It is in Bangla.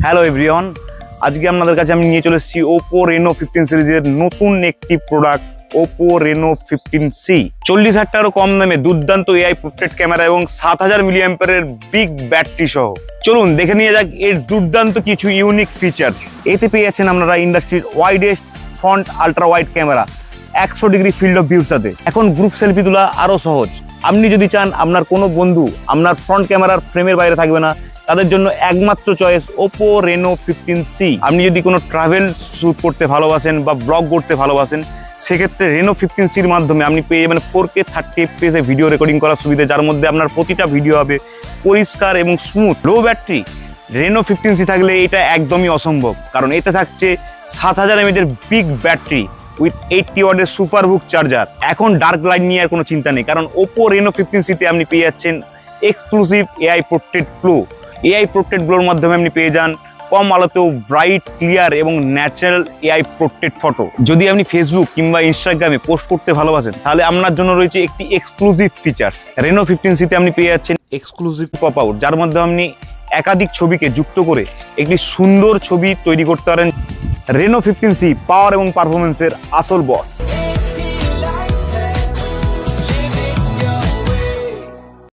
হ্যালো এভরিওয়ান, আজকে আপনাদের কাছে আমি নিয়ে চলে এসেছি ওপো রেনো 15 সিরিজের নতুন একটি প্রোডাক্ট ওপো রেনো 15C। 40,000 টাকারও কম দামে দুর্দান্ত এআই পোর্ট্রেট ক্যামেরা এবং 7000 মিলি অ্যাম্পিয়ারের বিগ ব্যাটারি সহ। চলুন দেখে নিয়ে যাক এর দুর্দান্ত কিছু ইউনিক ফিচার্স। এতে পেয়ে যাচ্ছেন আপনারা ইন্ডাস্ট্রির widest front ultra wide camera 100 degree field of ভিউর সাথে। এখন গ্রুপ সেলফি তোলা আরো সহজ। আপনি যদি চান আপনার কোনো বন্ধু আপনার ফ্রন্ট ক্যামেরার ফ্রেমের বাইরে থাকবে না, তাদের জন্য একমাত্র চয়েস ওপো রেনো 15C। আপনি যদি কোনো ট্রাভেল শ্যুট করতে ভালোবাসেন বা ব্লগ করতে ভালোবাসেন, সেক্ষেত্রে রেনো 15Cর মাধ্যমে আপনি পেয়ে যাবেন 4K 30 FPS ভিডিও রেকর্ডিং করার সুবিধা, যার মধ্যে আপনার প্রতিটা ভিডিও হবে পরিষ্কার এবং স্মুথ। লো ব্যাটারি রেনো 15C থাকলে এটা একদমই অসম্ভব, কারণ এতে থাকছে 7000 mAh এর বিগ ব্যাটারি উইথ 80 ওয়াটের সুপার বুক চার্জার। এখন ডার্ক লাইট নিয়ে আর কোনো চিন্তা নেই, কারণ ওপো রেনো 15Cতে আপনি পেয়ে যাচ্ছেন exclusive AI portrait glow. AI portrait গ্লোর মাধ্যমে আপনি পেয়ে যান কম আলোতেও ব্রাইট, ক্লিয়ার এবং ন্যাচারাল এআই পোর্ট্রেট ফটো। যদি আপনি ফেসবুক কিংবা ইনস্টাগ্রামে পোস্ট করতে ভালোবাসেন, তাহলে আপনার জন্য রয়েছে একটি এক্সক্লুসিভ ফিচার্স। রেনো 15Cতে আপনি পেয়ে যাচ্ছেন এক্সক্লুসিভ পপ আউট, যার মধ্যে আপনি একাধিক ছবিকে যুক্ত করে একটি সুন্দর ছবি তৈরি করতে পারেন। রেনো 15C পাওয়ার এবং পারফরমেন্সের আসল বস।